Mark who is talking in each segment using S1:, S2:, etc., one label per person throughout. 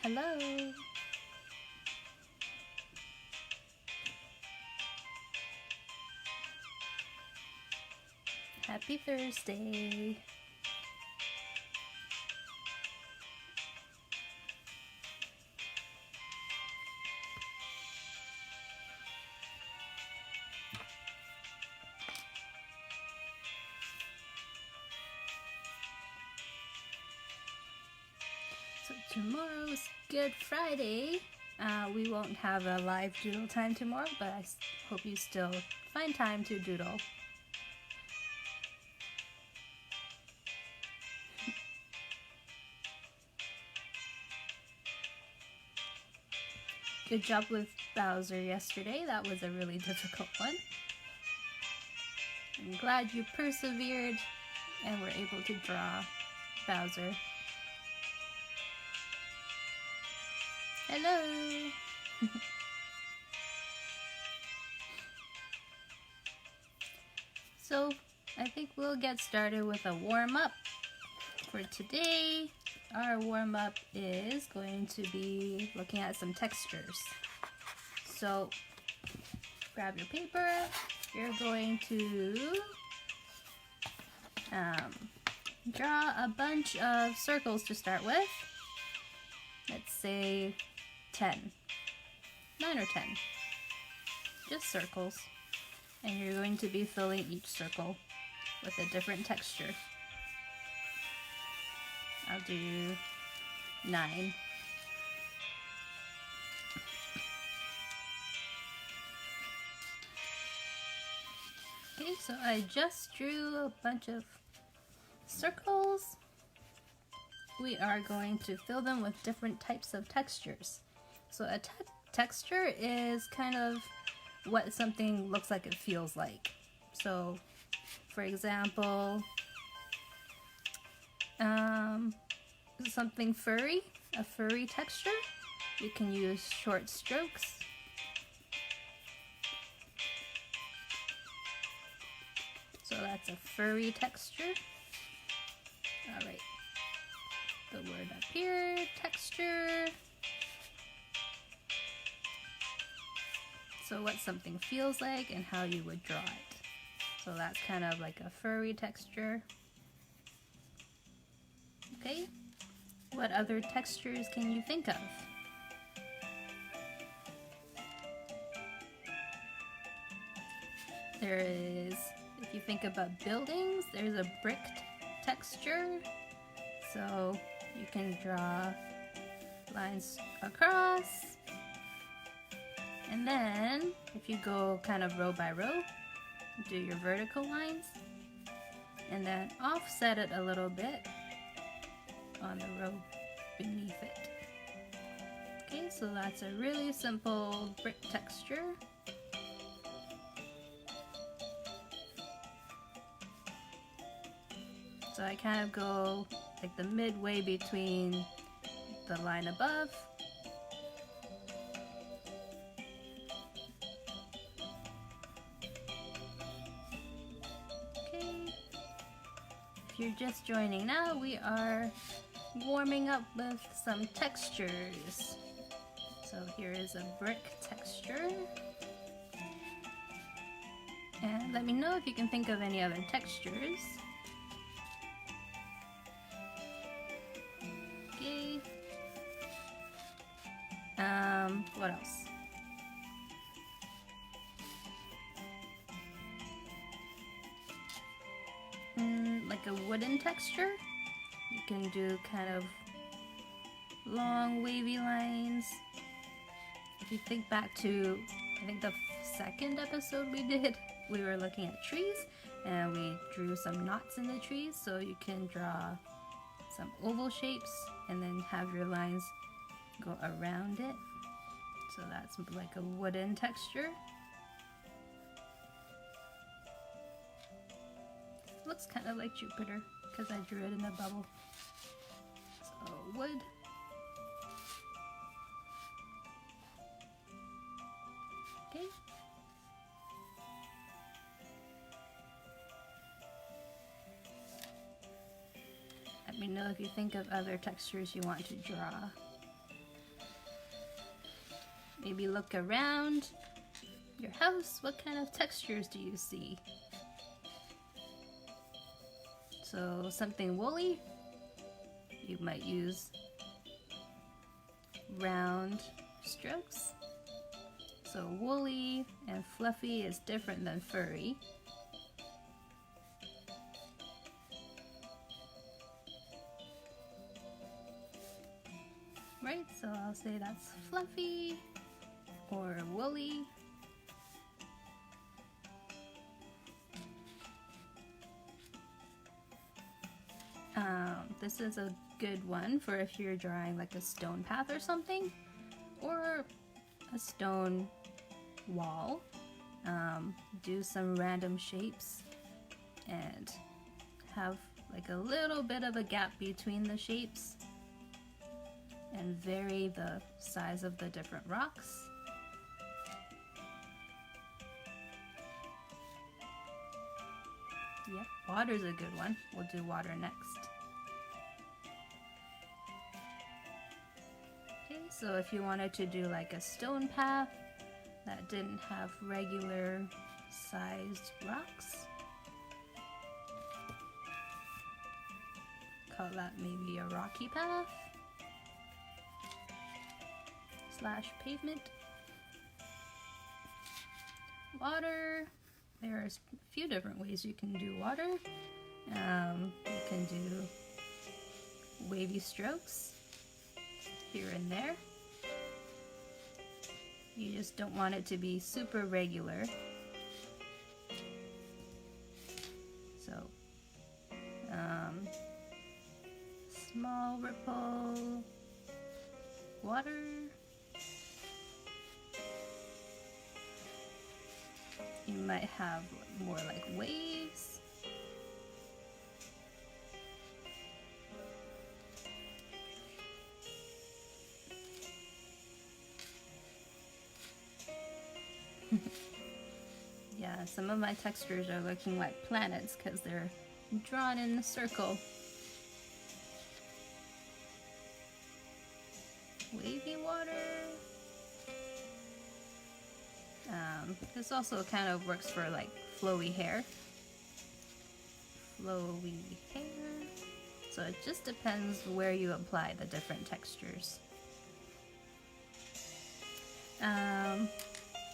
S1: Hello. Happy Thursday. So tomorrow's Good Friday. We won't have a live doodle time tomorrow, but I hope you still find time to doodle. Good job with Bowser yesterday. That was a really difficult one. I'm glad you persevered and were able to draw Bowser. Hello! So, I think we'll get started with a warm-up. For today, our warm-up is going to be looking at some textures. So, grab your paper. You're going to draw a bunch of circles to start with. Let's say 10. 9 or 10. Just circles. And you're going to be filling each circle with a different texture. I'll do 9. Okay, so I just drew a bunch of circles. We are going to fill them with different types of textures. So a texture is kind of what something looks like it feels like. So, for example, something furry, a furry texture, you can use short strokes. So that's a furry texture. All right, the word up here, texture. So what something feels like and how you would draw it. So that's kind of like a furry texture. Okay, what other textures can you think of? There is, if you think about buildings, there's a brick texture. So you can draw lines across. And then, if you go kind of row by row, do your vertical lines. And then offset it a little bit on the row beneath it. Okay, so that's a really simple brick texture. So I kind of go like the midway between the line above If you're just joining now, we are warming up with some textures. So here is a brick texture. And let me know if you can think of any other textures. Okay. What else? Like a wooden texture. You can do kind of long wavy lines. If you think back to, I think the second episode we did, we were looking at trees and we drew some knots in the trees, so you can draw some oval shapes and then have your lines go around it. So that's like a wooden texture. Looks kind of like Jupiter because I drew it in a bubble. So wood. Okay. Let me know if you think of other textures you want to draw. Maybe look around your house. What kind of textures do you see? So something woolly, you might use round strokes. So woolly and fluffy is different than furry. Right, so I'll say that's fluffy or woolly. This is a good one for if you're drawing like a stone path or something, or a stone wall. Do some random shapes and have like a little bit of a gap between the shapes and vary the size of the different rocks. Yep, water's a good one. We'll do water next. Okay, so if you wanted to do like a stone path that didn't have regular sized rocks, call that maybe a rocky path / pavement. Water, there's a few different ways you can do water. You can do wavy strokes here and there. You just don't want it to be super regular. So, small ripple, water. You might have more like waves. Yeah, some of my textures are looking like planets because they're drawn in a circle. Wavy water. This also kind of works for like flowy hair. Flowy hair. So it just depends where you apply the different textures.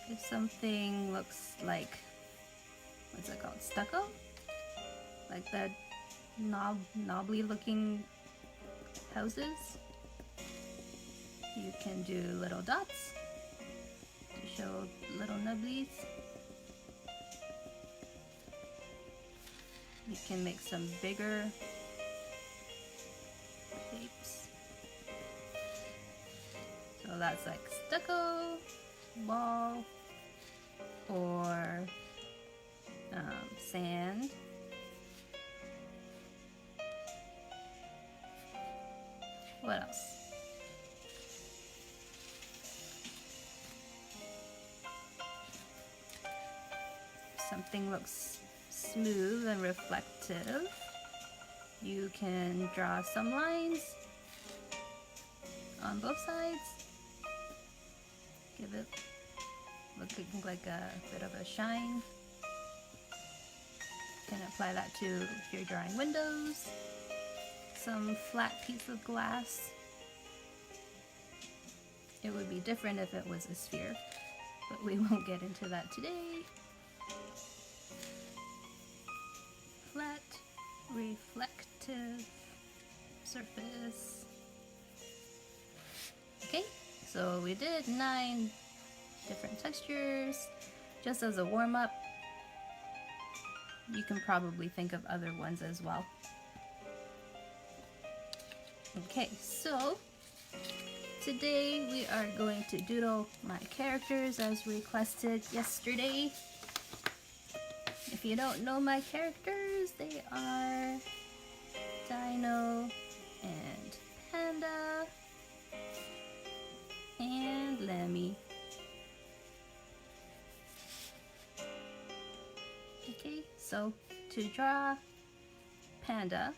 S1: If something looks like, what's it called, stucco? Like the knobbly looking houses, you can do little dots to show little nubblies. You can make some bigger shapes. So that's like stucco, wall, or sand. What else? Something looks smooth and reflective. You can draw some lines on both sides. Give it looking like a bit of a shine. You can apply that to if you're drawing windows. Some flat piece of glass. It would be different if it was a sphere, but we won't get into that today. Flat, reflective surface. Okay, so we did 9 different textures. Just as a warm-up, you can probably think of other ones as well. Okay, so today we are going to doodle my characters as requested yesterday. If you don't know my characters, they are Dino and Panda and Lambie. Okay, so to draw Panda,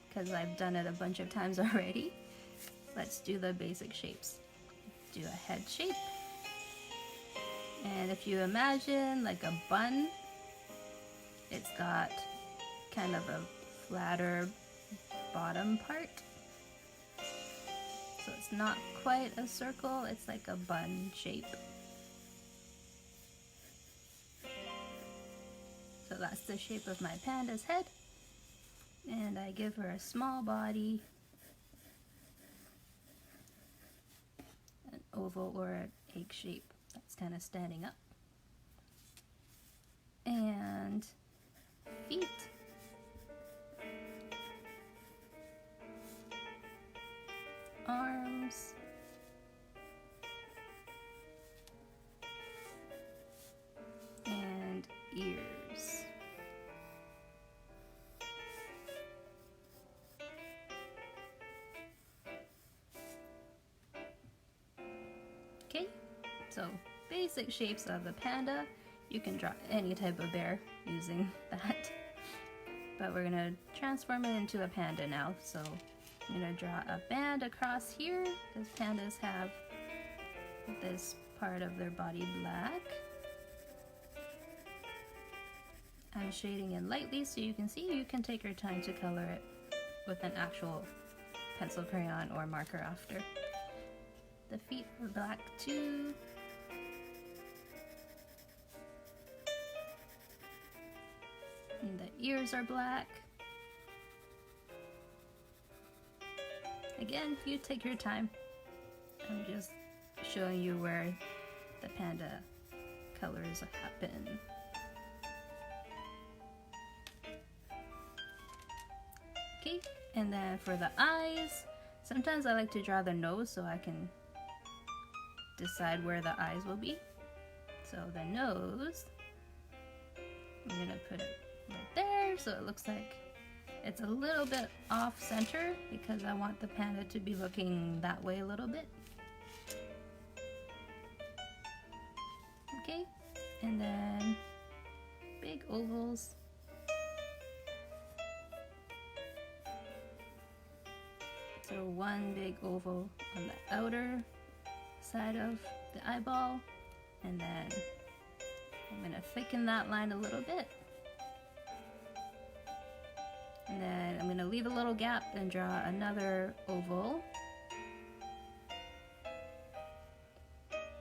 S1: because I've done it a bunch of times already, let's do the basic shapes. Do a head shape, And if you imagine like a bun, it's got kind of a flatter bottom part. So it's not quite a circle, it's like a bun shape. So that's the shape of my panda's head. And I give her a small body, an oval or an egg shape that's kind of standing up. And feet. Arms. And ears. Okay, so basic shapes of the panda. You can draw any type of bear using that. But we're gonna transform it into a panda now. So I'm gonna draw a band across here because pandas have this part of their body black. I'm shading in lightly so you can see. You can take your time to color it with an actual pencil, crayon, or marker after. The feet are black too. And the ears are black. Again, you take your time. I'm just showing you where the panda colors happen. Okay, and then for the eyes, sometimes I like to draw the nose so I can decide where the eyes will be. So the nose, I'm gonna put it right there so it looks like it's a little bit off center because I want the panda to be looking that way a little bit. Okay, and then big ovals. So one big oval on the outer side of the eyeball, and then I'm going to thicken that line a little bit. And then I'm going to leave a little gap and draw another oval.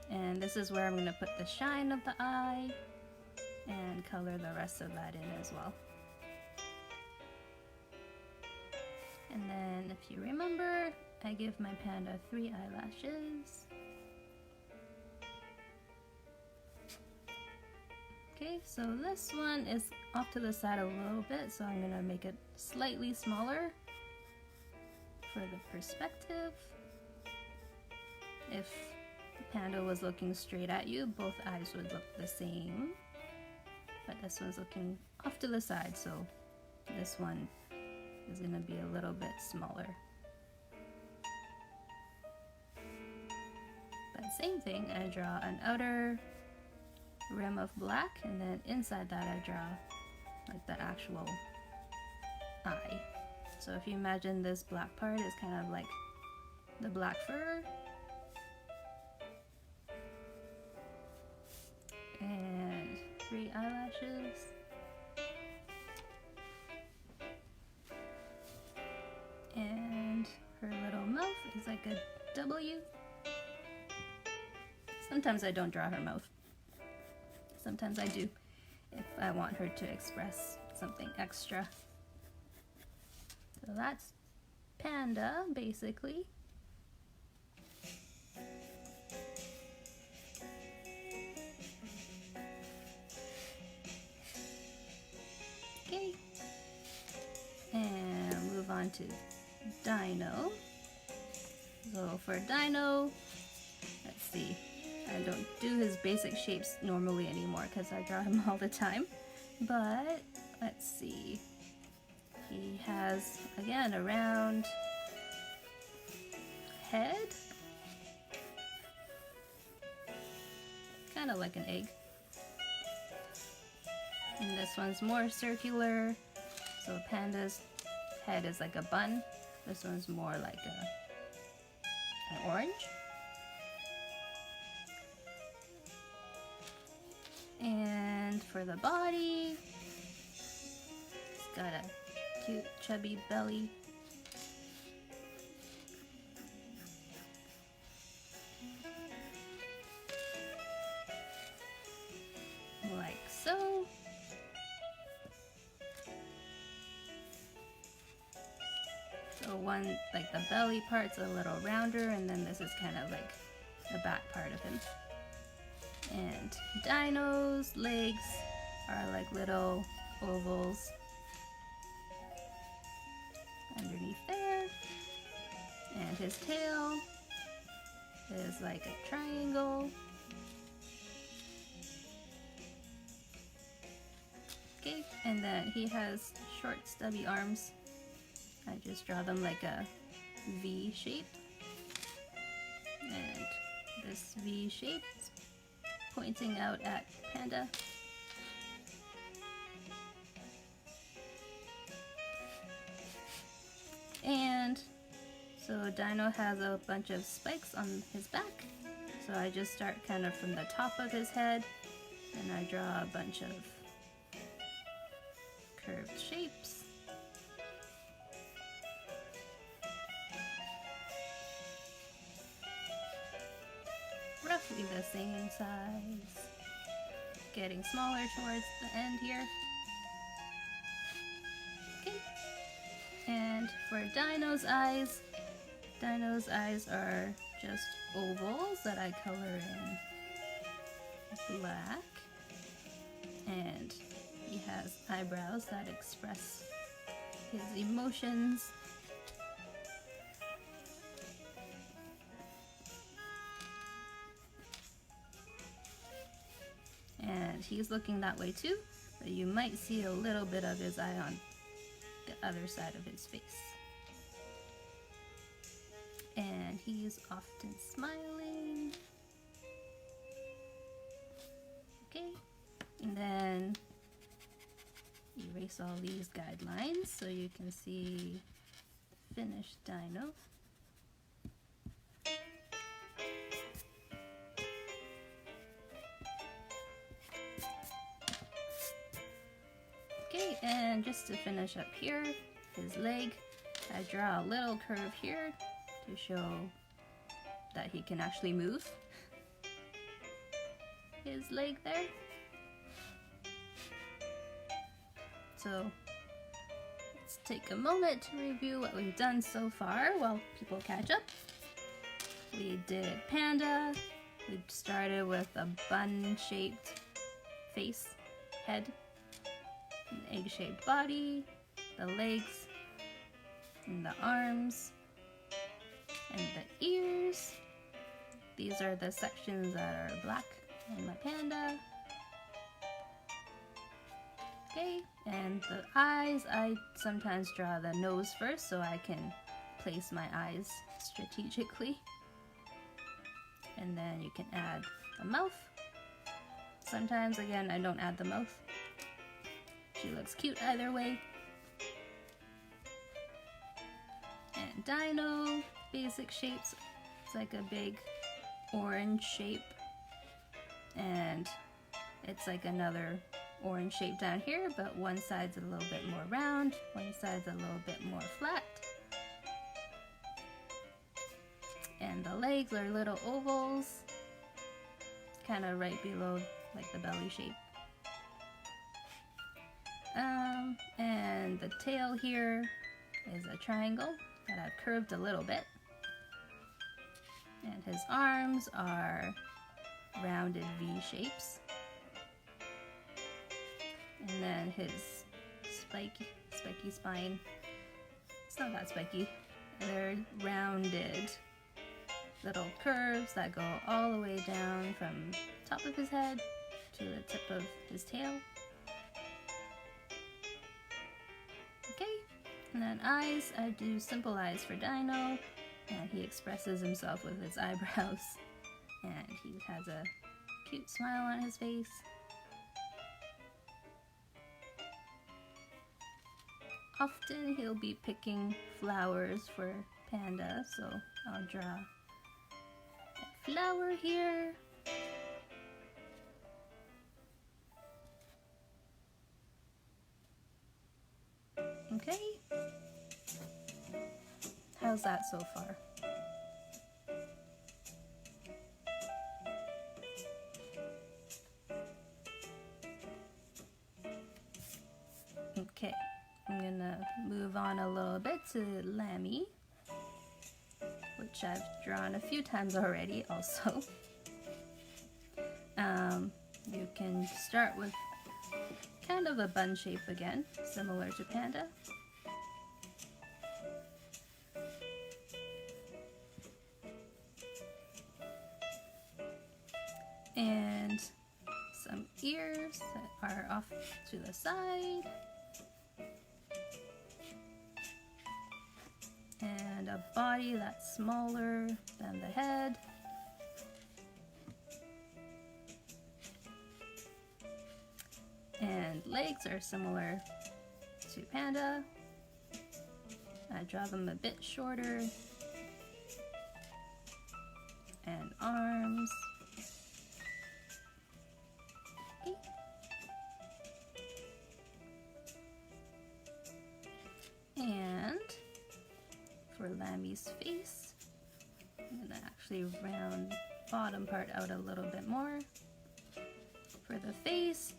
S1: And this is where I'm going to put the shine of the eye and color the rest of that in as well. And then if you remember, I give my panda 3 eyelashes. Okay, so this one is off to the side a little bit, so I'm gonna make it slightly smaller for the perspective. If the panda was looking straight at you, both eyes would look the same. But this one's looking off to the side, so this one is going to be a little bit smaller. But same thing, I draw an outer rim of black, and then inside that I draw like the actual eye. So if you imagine this black part is kind of like the black fur. And 3 eyelashes. And her little mouth is like a W. Sometimes I don't draw her mouth. Sometimes I do, if I want her to express something extra. So that's panda, basically. Okay. And move on to Dino. So for Dino, let's see. I don't do his basic shapes normally anymore because I draw him all the time. But let's see. He has, again, a round head. Kind of like an egg. And this one's more circular. So panda's head is like a bun. This one's more like an orange. for the body, it's got a cute chubby belly. Like so. So one, like the belly part's a little rounder, and then this is kind of like the back part of him. And Dino's legs are like little ovals underneath there. And his tail is like a triangle. Okay, and then he has short stubby arms. I just draw them like a V shape. And this V shape is pointing out at Panda. And so Dino has a bunch of spikes on his back. So I just start kind of from the top of his head and I draw a bunch of curved shapes. Roughly the same size, getting smaller towards the end here. Okay, and for Dino's eyes are just ovals that I color in black, and he has eyebrows that express his emotions. And he's looking that way too, but you might see a little bit of his eye on the other side of his face. And he's often smiling. Okay, and then erase all these guidelines so you can see finished Dino. Okay, and just to finish up here, his leg, I draw a little curve here to show that he can actually move his leg there. So let's take a moment to review what we've done so far while people catch up. We did Panda. We started with a bun-shaped face, head, an egg-shaped body, the legs, and the arms, and the ears. These are the sections that are black on my panda. Okay, and the eyes, I sometimes draw the nose first so I can place my eyes strategically. And then you can add the mouth. Sometimes, again, I don't add the mouth. She looks cute either way. And Dino, basic shapes. It's like a big orange shape. And it's like another orange shape down here, but one side's a little bit more round, one side's a little bit more flat. And the legs are little ovals, kind of right below like the belly shape. And the tail here is a triangle that I've curved a little bit. And his arms are rounded V shapes. And then his spiky spine, it's not that spiky. They're rounded little curves that go all the way down from top of his head to the tip of his tail. Okay, and then eyes, I do simple eyes for Dino, and he expresses himself with his eyebrows, and he has a cute smile on his face. Often he'll be picking flowers for Panda, so I'll draw a flower here. Okay. How's that so far? Okay, I'm gonna move on a little bit to Lambie, which I've drawn a few times already also. You can start with kind of a bun shape again, similar to Panda. And some ears that are off to the side. And a body that's smaller than the head. And legs are similar to Panda. I draw them a bit shorter. And arms. Okay. And for Lambie's face, I'm gonna actually round bottom part out a little bit more. For the face,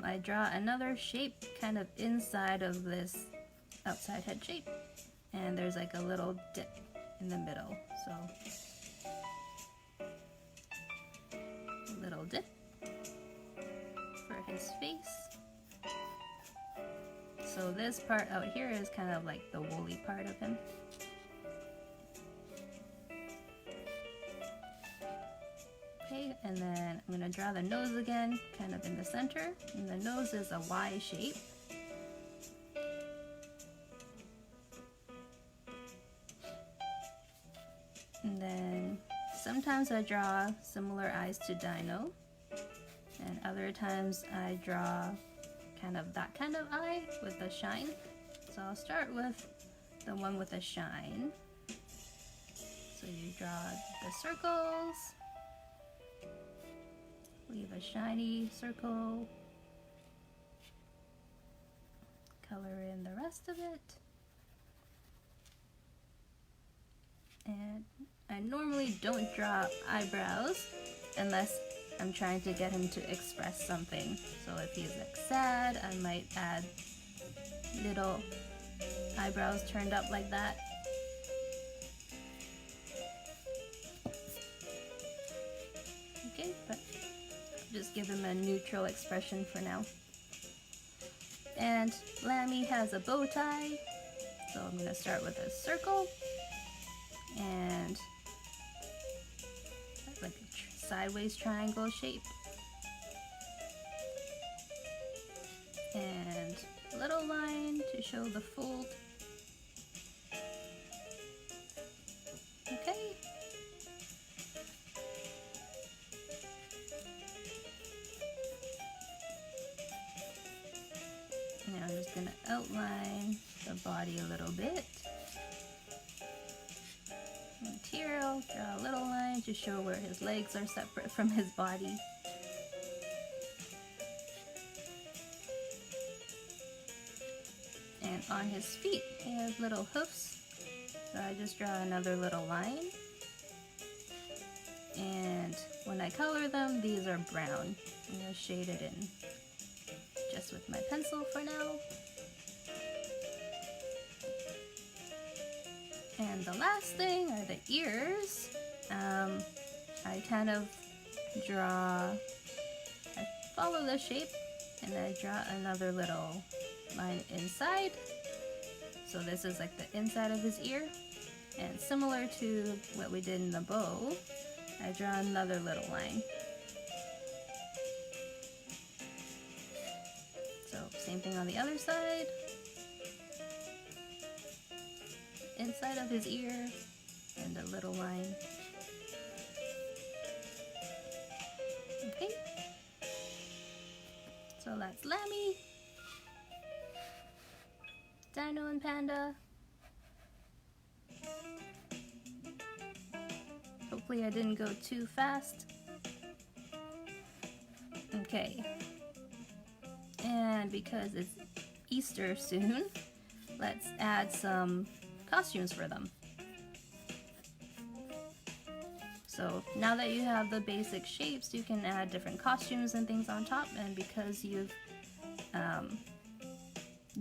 S1: I draw another shape kind of inside of this outside head shape, and there's like a little dip in the middle, so a little dip for his face. So this part out here is kind of like the woolly part of him. Okay, and then I'm going to draw the nose again, kind of in the center, and the nose is a Y shape. And then sometimes I draw similar eyes to Dino, and other times I draw kind of that kind of eye with a shine. So I'll start with the one with a shine. So you draw the circles. Leave a shiny circle, color in the rest of it, and I normally don't draw eyebrows unless I'm trying to get him to express something. So if he's like sad, I might add little eyebrows turned up like that. Okay, but just give him a neutral expression for now. And Lambie has a bow tie, so I'm going to start with a circle and like a sideways triangle shape, and a little line to show the fold. Okay. Now I'm just going to outline the body a little bit. And here I'll draw a little line to show where his legs are separate from his body. And on his feet, he has little hoofs. So I just draw another little line. And when I color them, these are brown. I'm going to shade it in just with my pencil for now. And the last thing are the ears. I kind of draw, I follow the shape and I draw another little line inside. So this is like the inside of his ear. And similar to what we did in the bow, I draw another little line. So same thing on the other side. Inside of his ear and a little line. Okay. So that's Lambie, Dino and Panda. Hopefully I didn't go too fast. Okay. And because it's Easter soon, let's add some costumes for them. So now that you have the basic shapes, you can add different costumes and things on top, and because you've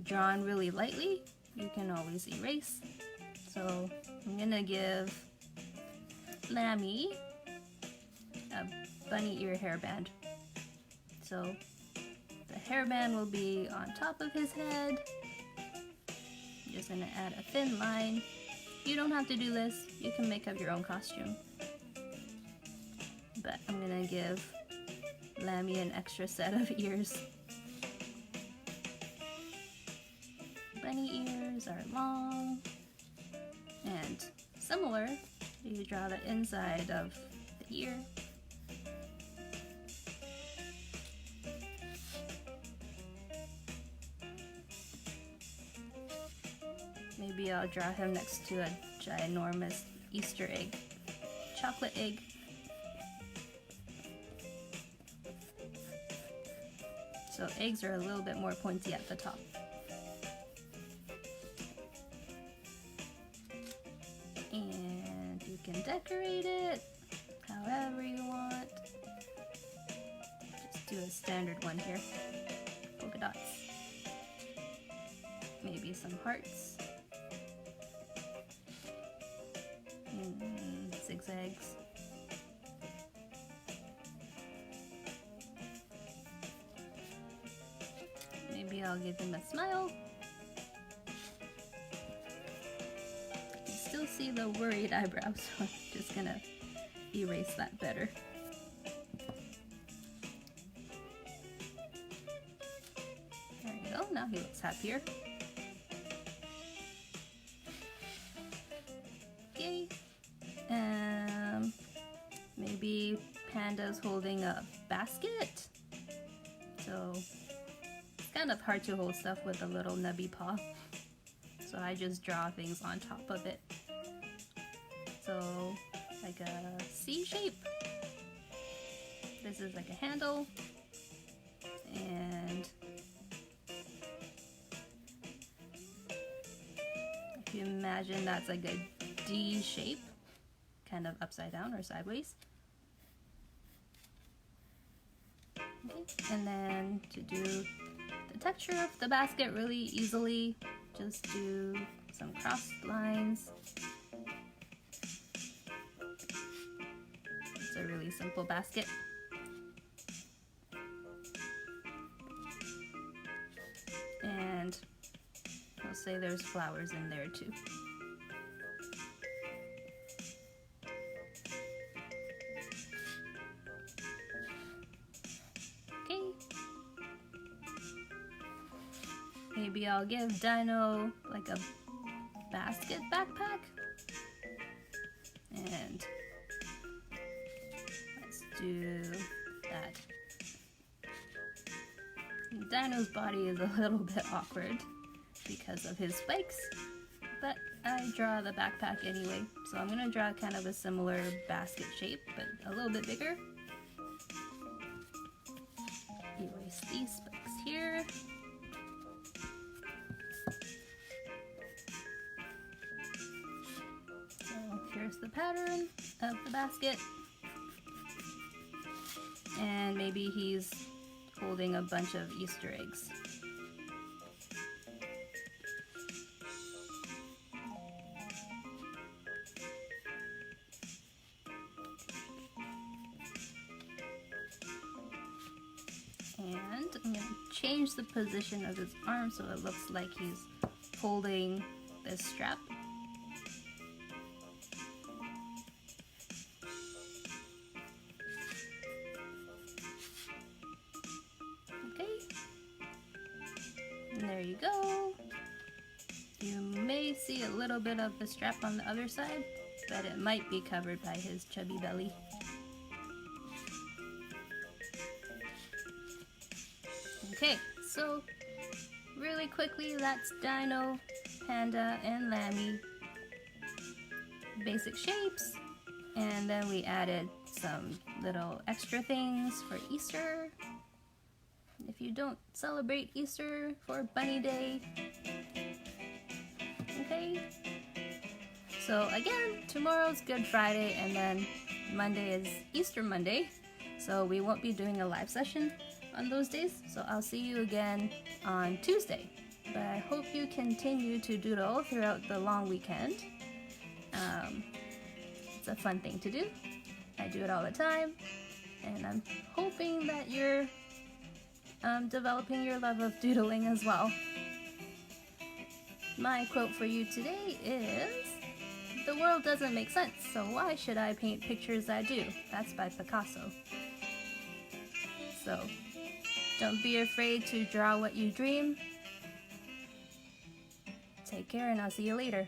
S1: drawn really lightly, you can always erase. So I'm gonna give Lambie a bunny ear hairband. So the hairband will be on top of his head. I'm just gonna add a thin line. You don't have to do this, you can make up your own costume. But I'm gonna give Lambie an extra set of ears. Bunny ears are long and similar. You draw the inside of the ear. Maybe I'll draw him next to a ginormous Easter egg, chocolate egg. So eggs are a little bit more pointy at the top. And you can decorate it however you want. Just do a standard one here. Polka dots. Maybe some hearts. Zigzags. Maybe I'll give him a smile. You still see the worried eyebrow, so I'm just gonna erase that better. There you go, now he looks happier. Okay. Maybe Panda's holding a basket. So it's kind of hard to hold stuff with a little nubby paw. So I just draw things on top of it. So like a C shape. This is like a handle. And if you imagine that's like a D shape, kind of upside down or sideways. Okay. And then to do the texture of the basket really easily, just do some crossed lines. It's a really simple basket. And I'll say there's flowers in there too. Maybe I'll give Dino like a basket backpack. And let's do that. Dino's body is a little bit awkward because of his spikes, but I draw the backpack anyway. So I'm gonna draw kind of a similar basket shape, but a little bit bigger. Erase these spikes here. Here's the pattern of the basket, and maybe he's holding a bunch of Easter eggs. And I'm going to change the position of his arm so it looks like he's holding this strap. There you go. You may see a little bit of the strap on the other side, but it might be covered by his chubby belly. Okay, so really quickly, that's Dino, Panda, and Lambie. Basic shapes, and then we added some little extra things for Easter. If you don't celebrate Easter for Bunny Day, Okay? So again, tomorrow's Good Friday, and then Monday is Easter Monday, so we won't be doing a live session on those days, so I'll see you again on Tuesday. But I hope you continue to doodle throughout the long weekend. It's a fun thing to do. I do it all the time, and I'm hoping that you're developing your love of doodling as well. My quote for you today is, "The world doesn't make sense, so why should I paint pictures I do?" That's by Picasso. So, don't be afraid to draw what you dream. Take care, and I'll see you later.